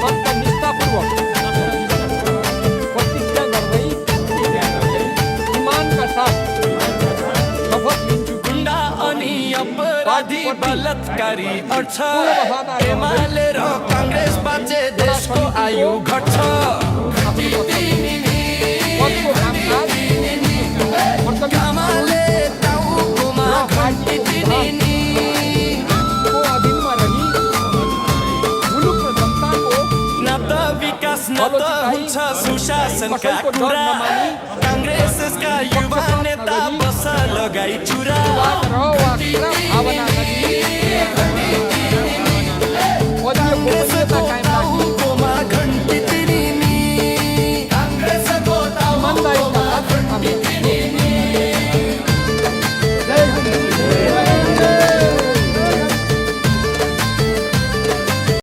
सत्यनिष्ठापूर्वक प्रतिज्ञा गर्दै इमानका साथ शपथ लिन्छु कि गुण्डा अनि अपराधी बलात्कारी अड्छ एमाले र काङ्ग्रेस बाँचे देशको आयु घट्छ पदको कामकाज कामाले टाउकोमा घन्टी दिने को अधीनमा रही मुलुक र जनताको न त विकास न त हुन्छ सुशासनका कसैको डर कुरा नमानी काङ्ग्रेसका युवा नेता बस लगाई चुरा वा भावना गरी